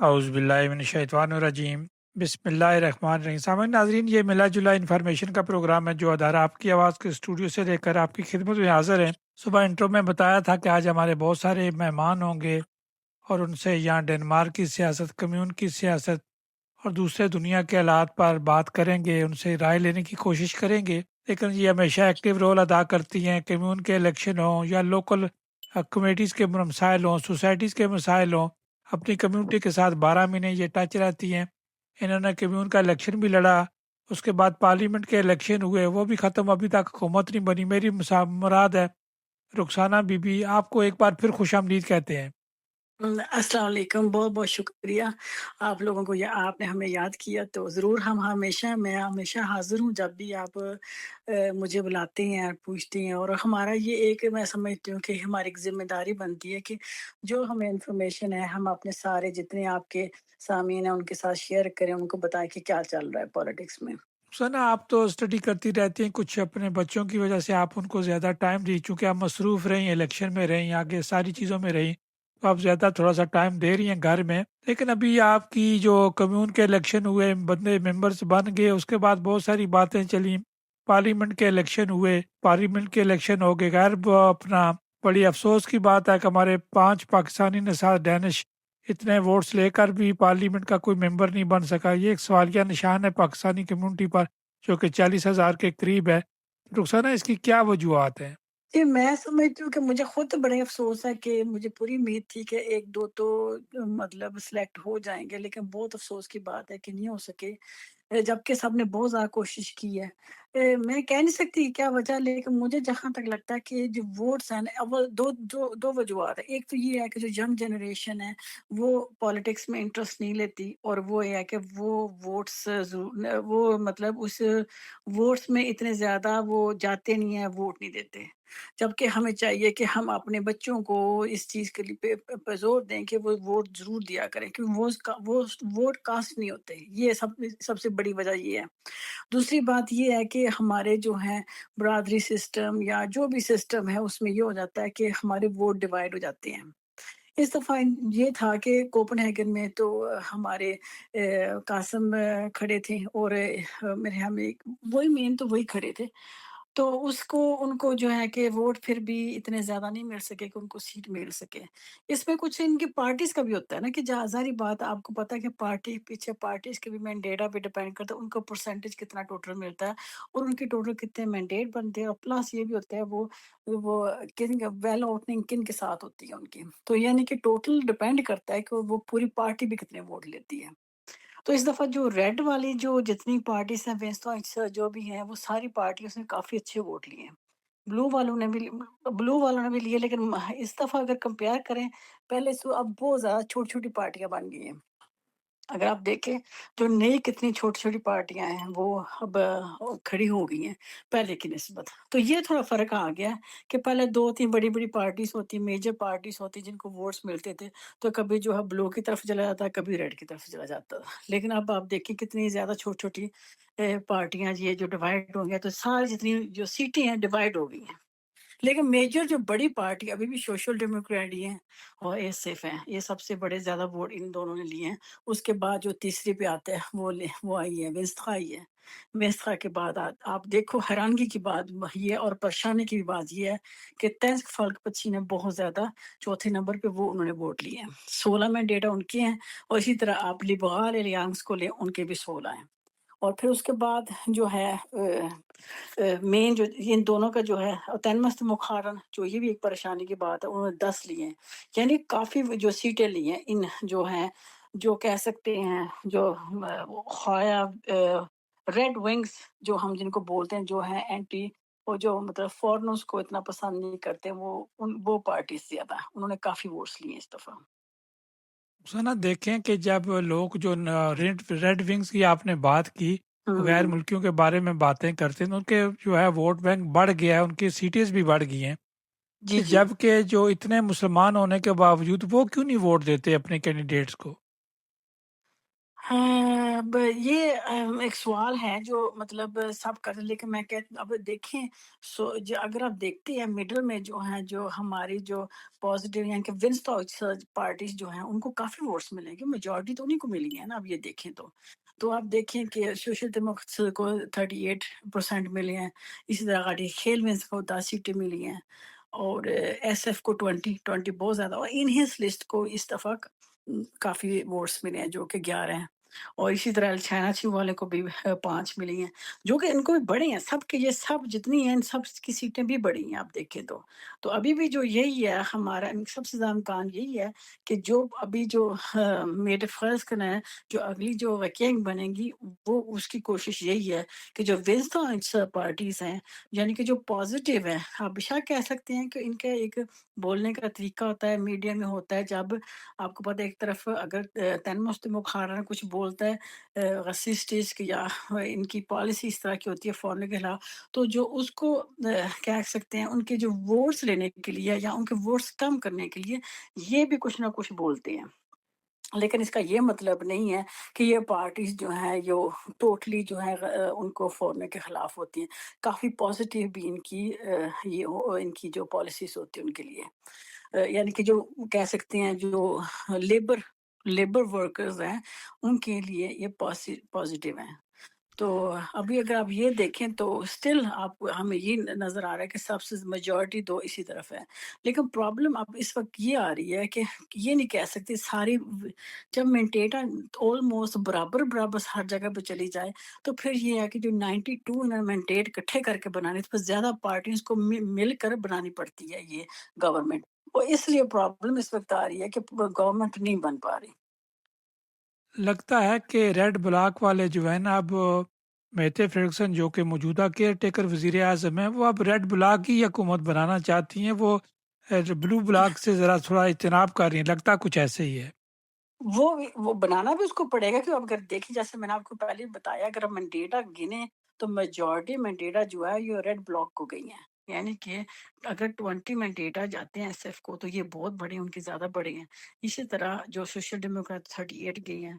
اعوذ باللہ من الشیطان الرجیم بسم اللہ الرحمن الرحیم۔ سامعین ناظرین، یہ ملا جلا انفارمیشن کا پروگرام ہے جو ادارہ آپ کی آواز کے اسٹوڈیو سے لے کر آپ کی خدمت میں حاضر ہے۔ صبح انٹرو میں بتایا تھا کہ آج ہمارے بہت سارے مہمان ہوں گے اور ان سے یہاں ڈنمارک کی سیاست، کمیون کی سیاست اور دوسرے دنیا کے حالات پر بات کریں گے، ان سے رائے لینے کی کوشش کریں گے۔ لیکن یہ ہمیشہ ایکٹیو رول ادا کرتی ہیں، کمیون کے الیکشن ہوں یا لوکل کمیٹیز کے مسائل ہوں، سوسائٹیز کے مسائل ہوں، اپنی کمیونٹی کے ساتھ 12 مہینے یہ ٹچ رہتی ہیں۔ انہوں نے کمیون کا الیکشن بھی لڑا، اس کے بعد پارلیمنٹ کے الیکشن ہوئے، وہ بھی ختم، ابھی تک حکومت نہیں بنی۔ میری مراد ہے رخسانہ بی بی۔ آپ کو ایک بار پھر خوش آمدید کہتے ہیں۔ السلام علیکم، بہت بہت شکریہ آپ لوگوں کو، آپ نے ہمیں یاد کیا تو ضرور میں ہمیشہ حاضر ہوں جب بھی آپ مجھے بلاتے ہیں اور پوچھتے ہیں۔ اور ہمارا یہ ایک، میں سمجھتی ہوں کہ ہماری ایک ذمہ داری بنتی ہے کہ جو ہمیں انفارمیشن ہے ہم اپنے سارے جتنے آپ کے سامعین ہیں ان کے ساتھ شیئر کریں، ان کو بتائیں کہ کیا چل رہا ہے پالیٹکس میں۔ سنا آپ تو اسٹڈی کرتی رہتی ہیں، کچھ اپنے بچوں کی وجہ سے آپ ان کو زیادہ ٹائم دی، چونکہ آپ مصروف رہیں، الیکشن میں رہیں، آگے ساری چیزوں میں رہیں، تو آپ زیادہ تھوڑا سا ٹائم دے رہی ہیں گھر میں۔ لیکن ابھی آپ کی جو کمیون کے الیکشن ہوئے، بندے ممبرز بن گئے، اس کے بعد بہت ساری باتیں چلیں، پارلیمنٹ کے الیکشن ہوئے، پارلیمنٹ کے الیکشن ہو گئے، غیر اپنا بڑی افسوس کی بات ہے کہ ہمارے 5 پاکستانی نژاد ڈینش اتنے ووٹس لے کر بھی پارلیمنٹ کا کوئی ممبر نہیں بن سکا۔ یہ ایک سوالیہ نشان ہے پاکستانی کمیونٹی پر، جو کہ 40,000 کے قریب ہے۔ رخسانہ، اس کی کیا وجوہات ہیں؟ جی، میں سمجھتی ہوں کہ مجھے خود بڑے افسوس ہے کہ مجھے پوری امید تھی کہ ایک دو تو مطلب سلیکٹ ہو جائیں گے، لیکن بہت افسوس کی بات ہے کہ نہیں ہو سکے، جبکہ سب نے بہت زیادہ کوشش کی ہے۔ میں کہہ نہیں سکتی کیا وجہ، لیکن مجھے جہاں تک لگتا ہے کہ جو ووٹس ہیں اول دو وجوہات ہیں۔ ایک تو یہ ہے کہ جو ینگ جنریشن ہے وہ پالیٹکس میں انٹرسٹ نہیں لیتی، اور وہ یہ ہے کہ وہ ووٹس وہ مطلب اس ووٹس میں اتنے زیادہ وہ جاتے نہیں ہیں، ووٹ نہیں دیتے، جبکہ ہمیں چاہیے کہ ہم اپنے بچوں کو اس چیز کے لیے پہ زور دیں کہ وہ ووٹ ضرور دیا کریں، کیونکہ وہ ووٹ کاسٹ نہیں ہوتے۔ یہ سب سے بڑی وجہ یہ ہے۔ دوسری بات یہ ہے کہ ہمارے جو ہیں برادری سسٹم یا جو بھی سسٹم ہے اس میں یہ ہو جاتا ہے کہ ہمارے ووٹ ڈیوائڈ ہو جاتے ہیں۔ اس دفعہ یہ تھا کہ کوپن ہیگن میں تو ہمارے قاسم کھڑے تھے، اور میرے یہاں میں وہی مین تو وہی کھڑے تھے، تو ان کو جو ہے کہ ووٹ پھر بھی اتنے زیادہ نہیں مل سکے کہ ان کو سیٹ مل سکے۔ اس میں کچھ ان کی پارٹیز کا بھی ہوتا ہے نا، کہ ظاہری بات آپ کو پتا ہے کہ پیچھے پارٹیز کے بھی مینڈیٹ پہ ڈیپینڈ کرتا ہے، ان کا پرسنٹیج کتنا ٹوٹل ملتا ہے اور ان کے ٹوٹل کتنے مینڈیٹ بنتے ہیں، اور پلس یہ بھی ہوتا ہے وہ ویل اوٹنگ کن کے ساتھ ہوتی ہے ان کی، تو یعنی کہ ٹوٹل ڈیپینڈ کرتا ہے کہ وہ پوری پارٹی بھی کتنے ووٹ لیتی ہے۔ تو اس دفعہ جو ریڈ والی جو جتنی پارٹیز ہیں ویسٹرن جو بھی ہیں، وہ ساری پارٹیوں نے کافی اچھے ووٹ لیے ہیں۔ بلو والوں نے بھی لیے، لیکن اس دفعہ اگر کمپیئر کریں پہلے سے، اب بہت زیادہ چھوٹی چھوٹی پارٹیاں بن گئی ہیں۔ اگر آپ دیکھیں جو نئی کتنی چھوٹی چھوٹی پارٹیاں ہیں وہ اب کھڑی ہو گئی ہیں پہلے کی نسبت، تو یہ تھوڑا فرق آ گیا کہ پہلے 2 3 بڑی بڑی پارٹیز ہوتی، میجر پارٹیز ہوتی جن کو ووٹس ملتے تھے، تو کبھی جو ہے بلو کی طرف چلا جاتا، کبھی ریڈ کی طرف چلا جاتا تھا۔ لیکن اب آپ دیکھیں کتنی زیادہ چھوٹی چھوٹی پارٹیاں یہ جو ڈیوائڈ ہو گیا، تو ساری جتنی جو سیٹیں ہیں ڈیوائڈ ہو گئی ہیں۔ لیکن میجر جو بڑی پارٹی ابھی بھی سوشل ڈیموکریٹ ہی ہیں اور اے صف ہیں، یہ سب سے بڑے زیادہ ووٹ ان دونوں نے لیے ہیں۔ اس کے بعد جو تیسری پہ آتا ہے وہ آئی ہے وینستھا آئی ہے۔ وینستھا کے بعد آپ دیکھو حیرانگی کی بات یہ اور پریشانی کی بات یہ ہے کہ تینسک فلک پچھی نے بہت زیادہ چوتھے نمبر پہ وہ انہوں نے ووٹ لیے ہیں، 16 میں ڈیٹا ان کے ہیں، اور اسی طرح آپ لیبرال الیانس کو لیں، ان کے بھی 16 ہیں۔ اور پھر اس کے بعد جو ہے مین جو ان دونوں کا جو ہے تنمست مکھارن، جو یہ بھی ایک پریشانی کی بات ہے، انہوں نے 10 لیے ہیں، یعنی کافی جو سیٹیں لی ہیں ان جو ہیں، جو کہہ سکتے ہیں جو خوایا ریڈ ونگز جو ہم جن کو بولتے ہیں، جو ہیں اینٹی، اور جو مطلب فورنرز کو اتنا پسند نہیں کرتے، وہ پارٹی زیادہ انہوں نے کافی ووٹس لیے اس دفعہ۔ سنا دیکھیں کہ جب لوگ جو ریڈ ونگز کی آپ نے بات کی، غیر ملکیوں کے بارے میں باتیں کرتے ہیں، ان کے جو ہے ووٹ بینک بڑھ گیا ہے، ان کی سیٹیز بھی بڑھ گئی ہیں، جی جی، جبکہ جو اتنے مسلمان ہونے کے باوجود وہ کیوں نہیں ووٹ دیتے اپنے کینڈیڈیٹس کو؟ हाँ, अब ये एक सवाल है जो मतलब सब कर, लेकिन मैं कह अब देखें, जो अगर आप देखते हैं मिडल में जो है, जो हमारी जो पॉजिटिव यानी कि विंस पार्टीज जो हैं उनको काफी वोट्स मिलेंगे, मेजोरिटी तो उन्हीं को मिली है ना। अब ये देखें तो आप देखें कि सोशल डेमोक्रेट्स को 38% मिले हैं, इसी तरह गाड़ी खेल में को 10 सीटें मिली हैं, और एसएफ को 20 बहुत ज्यादा, और इन हिस लिस्ट को इस दफा काफी वोट्स मिले हैं जो कि 11 हैं, और इसी तरह चाइना वाले को भी 5 मिली हैं, जो कि इनको भी बड़े हैं, सबके ये सब जितनी हैं, इन सब की सीटें भी बड़ी हैं आप देखें तो। तो अभी भी जो यही है हमारा सबसे ज़्यादा इम्कान यही है कि जो अभी जो मेरे फ़र्ज़ करना है, जो अगली जो वकील बनेगी, वो उसकी कोशिश यही है कि जो विंस्टन पार्टीज़ हैं, यानी कि जो पॉज़िटिव हैं, आप बेशक कह सकते हैं कि इनका एक बोलने का तरीका होता है, मीडिया में होता है, जब आपको पता है एक तरफ अगर तन मुखारन कुछ बोलता है रसिस्टिस्ट या इनकी पॉलिसी इस तरह की होती है फॉरेन के खिलाफ, तो जो उसको कह सकते हैं उनके जो वोट्स लेने के लिए या उनके वोट्स कम करने के लिए ये भी कुछ ना कुछ बोलते हैं। लेकिन इसका ये मतलब नहीं है कि ये पार्टीज जो हैं यो टोटली जो है उनको फॉरेन के खिलाफ होती हैं। काफ़ी पॉजिटिव भी इनकी इनकी जो पॉलिसीज होती हैं उनके लिए। यानी कि जो कह सकते हैं जो लेबर लेबर वर्कर्स हैं, उनके लिए ये पॉजिटिव हैं। तो अभी अगर आप ये देखें तो स्टिल आप हमें ये नज़र आ रहा है कि सबसे मेजॉरिटी तो इसी तरफ है। लेकिन प्रॉब्लम अब इस वक़्त ये आ रही है कि ये नहीं कह सकते सारी जब मेंटेटा ऑलमोस्ट बराबर-बराबर हर जगह पे चली जाए, तो फिर ये है कि जो 92 इन्होंने मेंटेट इकट्ठे करके बनाने, तो फिर ज़्यादा पार्टीज़ को मिलकर बनानी पड़ती है ये गवर्नमेंट। और इसलिए प्रॉब्लम इस वक़्त आ रही है कि गवर्नमेंट नहीं बन पा रही। लगता है कि रेड ब्लॉक वाले जो है ना, अब मेहते फर्गसन जो कि मौजूदा केयर टेकर वजीर आजम है, वो अब रेड ब्लॉक की हुकूमत बनाना चाहती हैं। वो ब्लू ब्लॉक से ज़रा थोड़ा इज्तनाब कर रही हैं, लगता कुछ ऐसे ही है। वो बनाना भी उसको पड़ेगा कि अब अगर देखिए जैसे मैंने आपको पहले ही बताया, अगर हम डेटा गिने तो मेजॉरिटी में डेटा जो है ये रेड ब्लॉक को गई है। यानी कि अगर 20 में डेटा जाते हैं एसएफ को तो ये बहुत बड़े उनके ज्यादा बड़े हैं। इसी तरह जो सोशल डेमोक्रेट 38 गई हैं,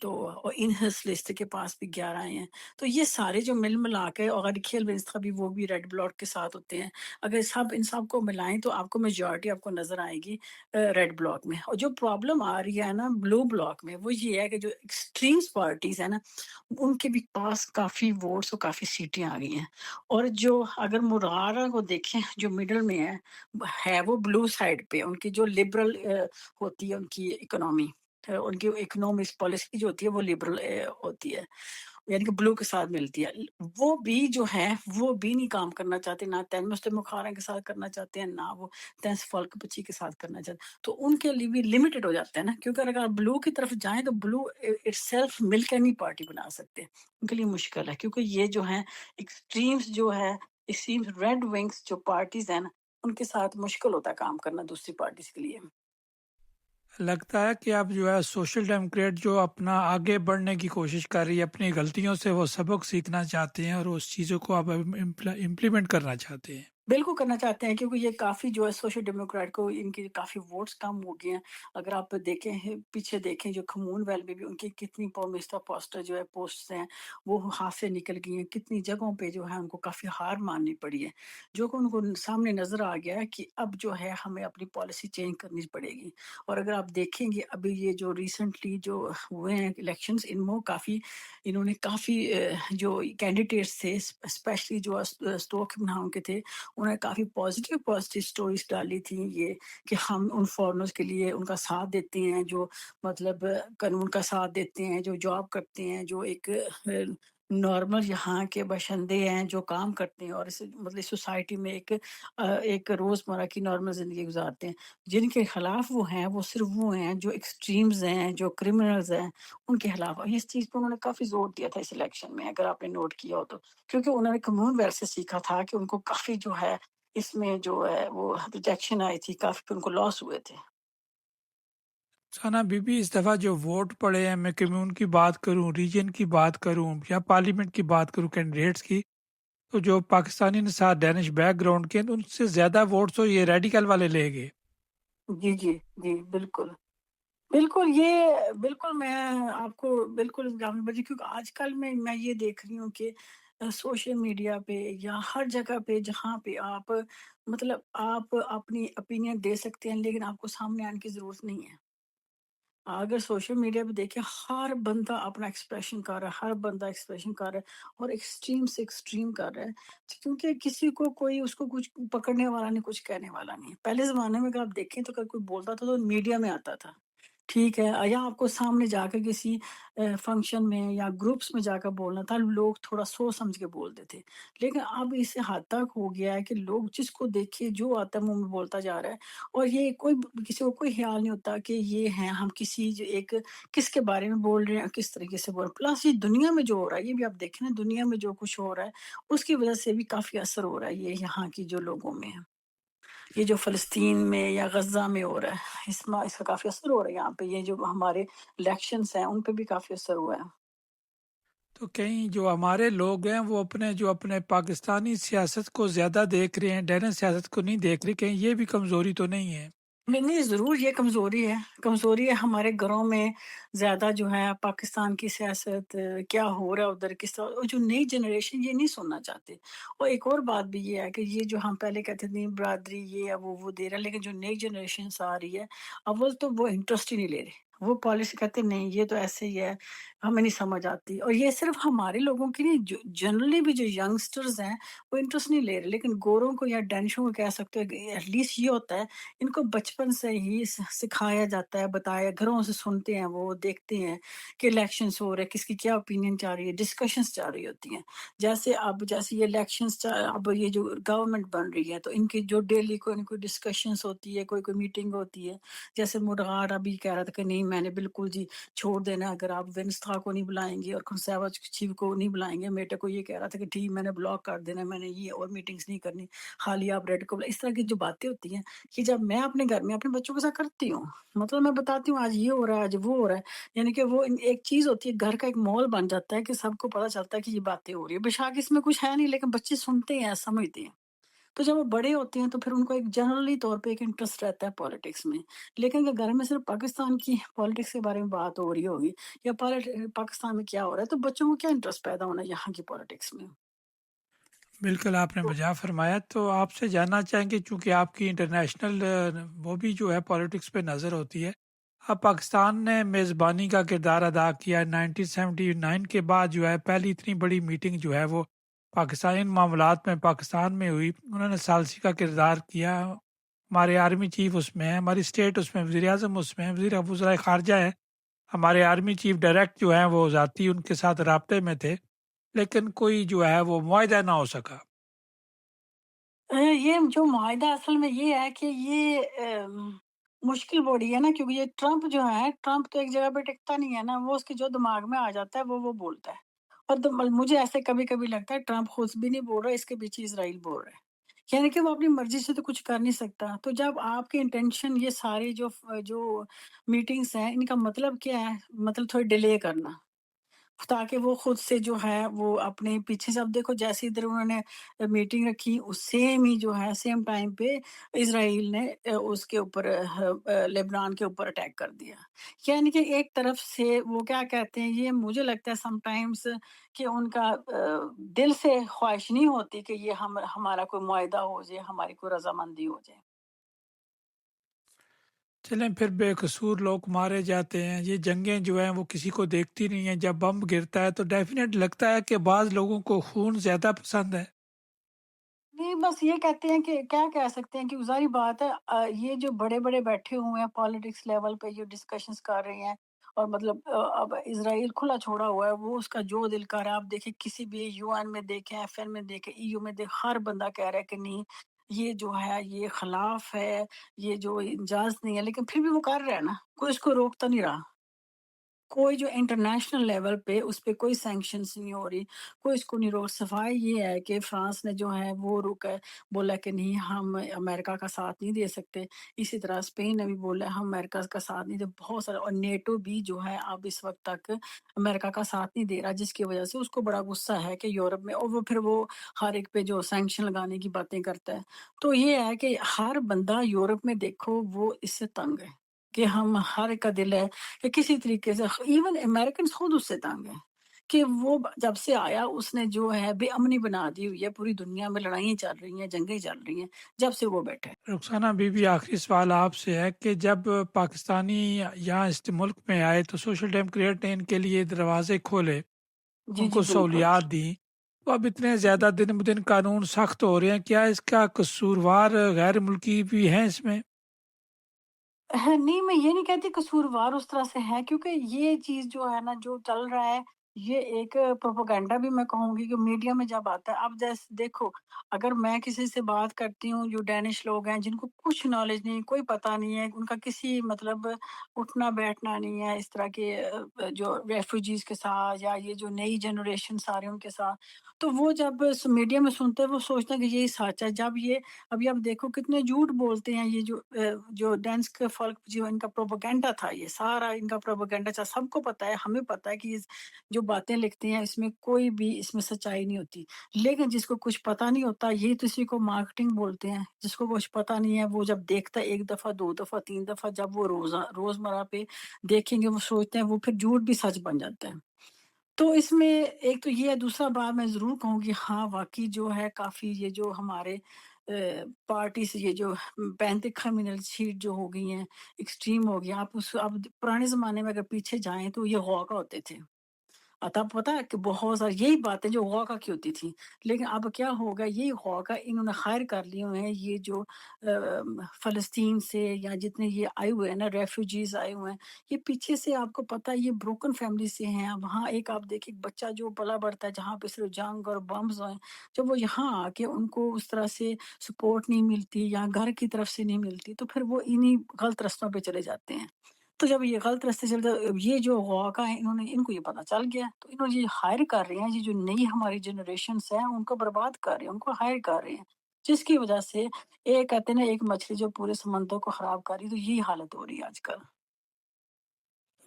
तो और इन हस लिस्ट के पास भी 11 आए हैं। तो ये सारे जो मिल मिला के, और खेल का भी वो भी रेड ब्लॉक के साथ होते हैं। अगर सब इन सब को मिलाएं तो आपको मेजॉरिटी आपको नजर आएगी रेड ब्लॉक में। और जो प्रॉब्लम आ रही है ना ब्लू ब्लॉक में, वो ये है कि जो एक्सट्रीम्स पार्टीज है ना, उनके भी पास काफी वोट्स और काफी सीटें आ गई हैं। और जो अगर मुरारा को देखें जो मिडल में है वो ब्लू साइड पे, उनकी जो लिबरल होती है उनकी इकोनॉमी, उनकी इकोनॉमिक्स पॉलिसी जो होती है वो लिबरल होती है, यानी कि ब्लू के साथ मिलती है। वो भी जो है वो भी नहीं काम करना चाहते, ना तैन मुस्लिम मुखारा के साथ करना चाहते हैं, ना वो तैंस फल्क बच्ची के साथ करना चाहते हैं। तो उनके लिए भी लिमिटेड हो जाता है ना, क्योंकि अगर आप ब्लू की तरफ जाएं तो ब्लू इटसेल्फ मिलकर नहीं पार्टी बना सकते, उनके लिए मुश्किल है, क्योंकि ये जो है एक्सट्रीम्स जो है, एक्सट्रीम्स रेड विंग्स जो पार्टीज है ना, उनके साथ मुश्किल होता है काम करना दूसरी पार्टीज के लिए। लगता है कि अब जो है सोशल डेमोक्रेट जो अपना आगे बढ़ने की कोशिश कर रही है, अपनी गलतियों से वो सबक सीखना चाहते हैं और उस चीज़ों को अब इम्प्लीमेंट करना चाहते हैं। बिल्कुल करना चाहते हैं, क्योंकि ये काफ़ी जो है सोशल डेमोक्रेट को इनकी काफ़ी वोट्स कम हो गए हैं। अगर आप देखें हैं पीछे देखें जो खमून वैल में भी उनकी कितनी मिस्टर पोस्टर जो है पोस्ट्स हैं वो हाथ से निकल गई हैं, कितनी जगहों पे जो है उनको काफ़ी हार माननी पड़ी है, जो कि उनको सामने नज़र आ गया है कि अब जो है हमें अपनी पॉलिसी चेंज करनी पड़ेगी। और अगर आप देखेंगे अभी ये जो रिसेंटली जो हुए हैं इलेक्शंस, इनमें काफ़ी इन्होंने काफ़ी जो कैंडिडेट्स थे स्पेशली जो स्टोक के थे, उन्होंने काफ़ी पॉजिटिव पॉजिटिव स्टोरीज डाली थी, ये कि हम उन फॉरेनर्स के लिए उनका साथ देते हैं, जो मतलब कानून का साथ देते हैं, जो जॉब करते हैं, जो एक नॉर्मल यहाँ के बशिंदे हैं जो काम करते हैं और इस मतलब सोसाइटी में एक रोज़मर्रा की नॉर्मल ज़िंदगी गुजारते हैं। जिनके खिलाफ वो हैं वो सिर्फ वो हैं जो एक्सट्रीम्स हैं, जो क्रिमिनल्स हैं, उनके खिलाफ। और इस चीज़ पे उन्होंने काफ़ी जोर दिया था इस इलेक्शन में, अगर आपने नोट किया हो तो। क्योंकि उन्होंने कॉमनवेल्थ से सीखा था कि उनको काफ़ी जो है इसमें जो है वो रिजेक्शन आई थी, काफ़ी उनको लॉस हुए थे। साना बीबी, इस दफ़ा जो वोट पड़े हैं, मैं कम्यून की बात करूं, रीजन की बात करूं या पार्लियामेंट की बात करूं, कैंडिडेट्स की, तो जो पाकिस्तानी नसार डैनिश बैकग्राउंड के हैं, तो उनसे ज़्यादा वोट तो ये रेडिकल वाले ले गए। जी, जी, जी, बिल्कुल। बिल्कुल मैं आपको बिल्कुल एग्ज़ाम्पल बता क्योंकि आजकल मैं ये देख रही हूँ कि सोशल मीडिया पे या हर जगह पे जहाँ पे आप मतलब आप अपनी ओपिनियन दे सकते हैं, लेकिन आपको सामने आने की ज़रूरत नहीं है। अगर सोशल मीडिया पे देखें हर बंदा अपना एक्सप्रेशन कर रहा है, हर बंदा एक्सप्रेशन कर रहा है और एक्सट्रीम से एक्सट्रीम कर रहा है, क्योंकि किसी को कोई उसको कुछ पकड़ने वाला नहीं, कुछ कहने वाला नहीं। पहले ज़माने में अगर आप देखें तो अगर कोई बोलता था तो मीडिया में आता था। ठीक है, या आपको सामने जाकर किसी फंक्शन में या ग्रुप्स में जाकर बोलना था, लोग थोड़ा सोच समझ के बोलते थे। लेकिन अब इस हद तक हो गया है कि लोग जिसको देखे जो आता है मुँह में बोलता जा रहा है और ये कोई किसी को कोई ख़्याल नहीं होता कि ये हैं हम किसी जो एक किसके बारे में बोल रहे हैं, किस तरीके से बोल रहे हैं। प्लस ये दुनिया में जो हो रहा है, ये भी आप देखें ना दुनिया में जो कुछ हो रहा है, उसकी वज़ह से भी काफ़ी असर हो रहा है ये यहाँ की जो लोगों में है। ये जो फ़लस्तीन में या गज़ा में हो रहा है, इसका काफ़ी असर हो रहा है यहाँ पे। ये जो हमारे इलेक्शंस हैं, उन पे भी काफ़ी असर हुआ है। तो कहीं जो हमारे लोग हैं वो अपने पाकिस्तानी सियासत को ज़्यादा देख रहे हैं, इंडियन सियासत को नहीं देख रहे, कहीं ये भी कमज़ोरी तो नहीं है? नहीं, ज़रूर ये कमज़ोरी है। कमज़ोरी है हमारे घरों में ज़्यादा जो है पाकिस्तान की सियासत क्या हो रहा है उधर किस तरह और जो नई जनरेशन ये नहीं सुनना चाहते। और एक और बात भी ये है कि ये जो हम पहले कहते थे बरादरी ये है वो दे रहा है, लेकिन जो नई जनरेशन्स आ रही है, अव्वल तो वो इंटरेस्ट ही नहीं ले रहे। वो पॉलिसी कहते नहीं ये तो ऐसे ही है, हमें नहीं समझ आती और ये सिर्फ़ हमारे लोगों की नहीं जो जनरली भी जो यंगस्टर्स हैं, वो इंटरेस्ट नहीं ले रहे। लेकिन गोरों को या डेनिशों को कह सकते हो कि एटलीस्ट ये होता है इनको बचपन से ही सिखाया जाता है, बताया घरों से सुनते हैं वो, देखते हैं कि इलेक्शंस हो रहे हैं, किसकी क्या ओपिनियन चल रही है, डिस्कशंस चल रही होती हैं। जैसे ये अब ये जो गवर्नमेंट बन रही है, तो इनकी जो डेली कोई न कोई डिस्कशंस होती है, कोई-कोई मीटिंग होती है। जैसे मुडगार अभी कह रहा था कि नहीं मैंने बिल्कुल जी छोड़ देना है, अगर आप वेनस्था को नहीं बुलाएँगे और कंservative को नहीं बुलाएँगे। मेटे को ये कह रहा था कि ठीक मैंने ब्लॉक कर देना है, मैंने ये और मीटिंग्स नहीं करनी, खाली आप रेड को इस तरह की जो बातें होती हैं कि जब मैं अपने घर में अपने बच्चों के साथ करती हूँ, मतलब मैं बताती हूँ आज ये हो रहा है, आज वो हो रहा है। यानी कि वो एक चीज़ होती है, घर का एक माहौल बन जाता है कि सबको पता चलता है कि ये बातें हो रही है। बेशक इसमें कुछ है नहीं लेकिन बच्चे सुनते हैं, समझते हैं। तो जब वो बड़े होते हैं तो फिर उनको एक जनरली तौर पे एक इंटरेस्ट रहता है पॉलिटिक्स में। लेकिन अगर घर में सिर्फ़ पाकिस्तान की पॉलिटिक्स के बारे में बात हो रही होगी या पाकिस्तान में क्या हो रहा है, तो बच्चों को क्या इंटरेस्ट पैदा होना है यहाँ की पॉलिटिक्स में। बिल्कुल, आपने तो बजा फरमाया। तो आपसे जानना चाहेंगे, चूँकि आपकी इंटरनेशनल वो भी जो है पॉलिटिक्स पे नज़र होती है। अब पाकिस्तान ने मेज़बानी का किरदार अदा किया। 1979 के बाद जो है पहली इतनी बड़ी मीटिंग जो है वो पाकिस्तानी मामलात में पाकिस्तान में हुई। उन्होंने सालसी का किरदार किया। हमारे आर्मी चीफ़ उसमें हैं, हमारी स्टेट उसमें वज़ीर-ए-आज़म उसमें हैं, वज़ीर ख़ारजा हैं। हमारे आर्मी चीफ़ डायरेक्ट जो हैं वो ज़ाती उनके साथ राब्ते में थे, लेकिन कोई जो है वो मुआहिदा ना हो सका। ये जो मुआहिदा असल में ये है कि ये मुश्किल बड़ी है ना क्योंकि ये ट्रम्प जो है, ट्रम्प तो एक जगह पे टिकता नहीं है ना, वो उसके जो दिमाग में आ जाता है वो बोलता है। और मुझे ऐसे कभी-कभी लगता है ट्रम्प खुद भी नहीं बोल रहा है, इसके पीछे इज़राइल बोल रहा है। यानी कि वो अपनी मर्ज़ी से तो कुछ कर नहीं सकता। तो जब आपके इंटेंशन ये सारे जो मीटिंग्स हैं, इनका मतलब क्या है? मतलब थोड़ी डिले करना। ताकि वो खुद से जो है वो अपने पीछे से अब देखो जैसे इधर उन्होंने मीटिंग रखी उस सेम ही जो है सेम टाइम पे इज़राइल ने उसके ऊपर लेबनान के ऊपर अटैक कर दिया। यानी कि एक तरफ से वो क्या कहते हैं ये मुझे लगता है समटाइम्स कि उनका दिल से ख्वाहिश नहीं होती कि ये हम हमारा कोई मुआहिदा हो जाए, हमारी कोई रज़ामंदी हो जाए। चलें, फिर बेकसूर लोग मारे जाते हैं। ये जंगें जो हैं वो किसी को देखती नहीं हैं। जब बम गिरता है तो डेफ़िनेट लगता है कि बाज़ लोगों को खून ज़्यादा पसंद है। नहीं, बस ये कहते हैं कि क्या कह सकते हैं कि ज़ाहिर बात है ये जो बड़े-बड़े बैठे हुए हैं पॉलिटिक्स लेवल पे जो डिस्कशंस कर रहे हैं और मतलब अब इज़राइल खुला छोड़ा हुआ है, वो उसका जो दिल कर रहा है आप देखिए किसी भी यूएन में देखें, एफएन में देखें, ईयू में हर बंदा कह रहा है कि नहीं, ये जो है ये खिलाफ है, ये जो इजाज़त नहीं है, लेकिन फिर भी वो कर रहा है ना, कोई उसको रोकता नहीं रहा। कोई जो इंटरनेशनल लेवल पे उस पे कोई सैंक्शंस नहीं हो रही, कोई इसको नहीं रोक सफाई ये है कि फ्रांस ने जो है वो रुका है, बोला कि नहीं हम अमेरिका का साथ नहीं दे सकते। इसी तरह स्पेन ने भी बोला हम अमेरिका का साथ नहीं दे बहुत सारा और नेटो भी जो है अब इस वक़्त तक अमेरिका का साथ नहीं दे रहा जिसकी वज़ह से उसको बड़ा गुस्सा है कि यूरोप में और वो फिर वो हर एक पे जो सैंक्शन लगाने की बातें करता है। तो ये है कि हर बंदा यूरोप में देखो वो इससे तंग है। کہ ہم ہر کا دل ہے کہ کسی طریقے سے ایون امریکنز خود اس سے تنگ ہیں کہ وہ جب سے آیا اس نے جو ہے بے امنی بنا دی ہوئی ہے، پوری دنیا میں لڑائیاں چل رہی ہیں، جنگیں چل رہی ہیں، جب سے وہ بیٹھے۔ رخسانہ بی بی، آخری سوال آپ سے ہے کہ جب پاکستانی یہاں اس ملک میں آئے تو سوشل ڈیموکریٹ نے ان کے لیے دروازے کھولے، جی، ان جی، کو بالکل۔ سہولیات دیں، تو اب اتنے زیادہ دن بدن قانون سخت ہو رہے ہیں، کیا اس کا قصوروار غیر ملکی بھی ہیں اس میں؟ نہیں، میں یہ نہیں کہتی قصوروار اس طرح سے ہے، کیونکہ یہ چیز جو ہے نا، جو چل رہا ہے، یہ ایک پروپیگنڈا بھی میں کہوں گی کہ میڈیا میں جب آتا ہے، اب جیسے دیکھو، اگر میں کسی سے بات کرتی ہوں، جو ڈینش لوگ ہیں جن کو کچھ نالج نہیں، کوئی پتہ نہیں ہے، ان کا کسی مطلب اٹھنا بیٹھنا نہیں ہے اس طرح کے جو ریفیوجیز کے ساتھ یا یہ جو نئی جنریشن سارے ان کے ساتھ، تو وہ جب میڈیا میں سنتے ہیں وہ سوچتے ہیں کہ یہی سچ ہے۔ جب یہ ابھی آپ دیکھو کتنے جھوٹ بولتے ہیں، یہ جو ڈینس کے فلک جو ان کا پروپیگنڈا تھا، یہ سارا ان کا پروپیگنڈا تھا، سب کو پتا ہے، ہمیں پتا ہے کہ یہ جو باتیں لکھتے ہیں اس میں کوئی بھی اس میں سچائی نہیں ہوتی، لیکن جس کو کچھ پتا نہیں ہوتا یہ تو اسی کو مارکیٹنگ بولتے ہیں، جس کو کچھ پتا نہیں ہے وہ جب دیکھتا ہے ایک دفعہ، دو دفعہ، تین دفعہ، جب وہ روزمرہ پہ دیکھیں گے وہ سوچتے ہیں وہ پھر جھوٹ بھی سچ بن جاتا ہے۔ تو اس میں ایک تو یہ ہے، دوسرا بات میں ضرور کہوں گی، ہاں واقعی جو ہے کافی یہ جو ہمارے پارٹی سے یہ جو پینتھک کمیونل شیٹ جو ہو گئی ہیں، ایکسٹریم ہو گیا، آپ اس اب پرانے زمانے میں اگر پیچھے جائیں تو یہ غوغا ہوتے تھے، تب پتہ ہے کہ بہت ساری یہی باتیں جو غوغا کی ہوتی تھی، لیکن اب کیا ہوگا، یہی غوغا انہوں نے خیر کر لیے ہوئے ہیں، یہ جو فلسطین سے یا جتنے یہ آئے ہوئے ہیں نا، ریفیوجیز آئے ہوئے ہیں، یہ پیچھے سے آپ کو پتہ ہے یہ بروکن فیملی سے ہیں، وہاں ایک آپ دیکھیں بچہ جو پلا بڑھتا ہے جہاں پہ صرف جنگ اور بمز ہیں، جب وہ یہاں آ کے ان کو اس طرح سے سپورٹ نہیں ملتی یا گھر کی طرف سے نہیں ملتی، تو پھر وہ انہی غلط رستوں پہ چلے جاتے ہیں۔ تو جب یہ غلط راستے چلتے، یہ جو غوغا ہے ان کو یہ پتہ چل گیا، تو انہوں نے یہ ہائر کر رہے ہیں، یہ جو نئی ہماری جنریشنس ہیں ان کو برباد کر رہے ہیں، ان کو ہائر کر رہے ہیں، جس کی وجہ سے ایک کہتے ہیں نا ایک مچھلی جو پورے سمندر کو خراب کر رہی ہے، تو یہی حالت ہو رہی ہے آج کل۔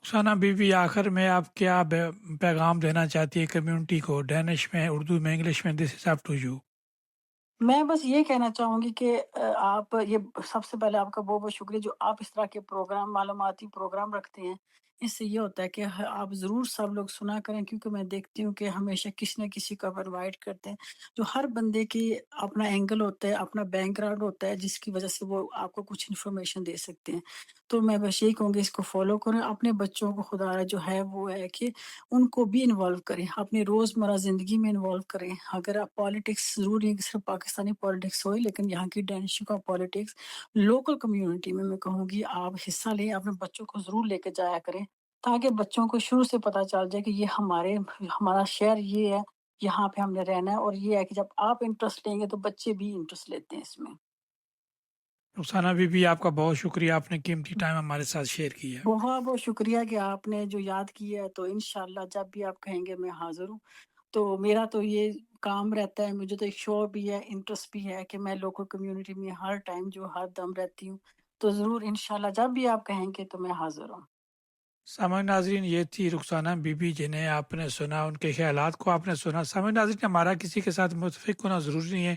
رخسانہ بی بی، آخر میں آپ کیا پیغام دینا چاہتی ہے کمیونٹی کو، ڈینش میں، اردو میں، انگلش میں؟ دس از اپ ٹو یو۔ میں بس یہ کہنا چاہوں گی کہ آپ یہ سب سے پہلے آپ کا بہت بہت شکریہ جو آپ اس طرح کے پروگرام، معلوماتی پروگرام رکھتے ہیں، اس سے یہ ہوتا ہے کہ آپ ضرور سب لوگ سنا کریں، کیونکہ میں دیکھتی ہوں کہ ہمیشہ کسی نہ کسی کو پرووائڈ کرتے ہیں، جو ہر بندے کی اپنا اینگل ہوتا ہے، اپنا بیک گراؤنڈ ہوتا ہے، جس کی وجہ سے وہ آپ کو کچھ انفارمیشن دے سکتے ہیں۔ تو میں بس یہی کہوں گی اس کو فالو کریں، اپنے بچوں کو خدا را جو ہے وہ ہے کہ ان کو بھی انوالو کریں، اپنی روزمرہ زندگی میں انوالو کریں۔ اگر آپ پالیٹکس ضروری ہے کہ صرف پاکستانی پالیٹکس ہوئے، لیکن یہاں کی ڈینشو کا پالیٹکس لوکل کمیونٹی میں کہوں گی آپ حصہ لیں، اپنے بچوں کو ضرور لے کے جایا کریں، تاکہ بچوں کو شروع سے پتہ چل جائے کہ یہ ہمارا شہر یہ ہے، یہاں پہ ہم نے رہنا ہے، اور یہ ہے کہ جب آپ انٹرسٹ لیں گے تو بچے بھی انٹرسٹ لیتے ہیں اس میں۔ رخسانہ بی بی، آپ کا بہت شکریہ، آپ نے قیمتی ٹائم ہمارے ساتھ شیئر کیا۔ بہت بہت شکریہ کہ آپ نے جو یاد کیا ہے، تو انشاءاللہ جب بھی آپ کہیں گے میں حاضر ہوں۔ تو میرا تو یہ کام رہتا ہے، مجھے تو ایک شوق بھی ہے، انٹرسٹ بھی ہے کہ میں لوکل کمیونٹی میں ہر ٹائم جو ہر دم رہتی ہوں، تو ضرور انشاءاللہ جب بھی آپ کہیں گے تو میں حاضر ہوں۔ سامعین ناظرین، یہ تھی رخسانہ بی بی، جنہیں آپ نے سنا، ان کے خیالات کو آپ نے سنا۔ سامعین ناظرین، ہمارا کسی کے ساتھ متفق ہونا ضروری نہیں ہے،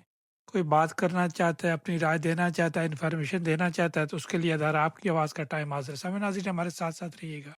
کوئی بات کرنا چاہتا ہے، اپنی رائے دینا چاہتا ہے، انفارمیشن دینا چاہتا ہے، تو اس کے لیے ادارہ آپ کی آواز کا ٹائم حاضر ہے۔ سامعین ناظرین، ہمارے ساتھ ساتھ رہیے گا۔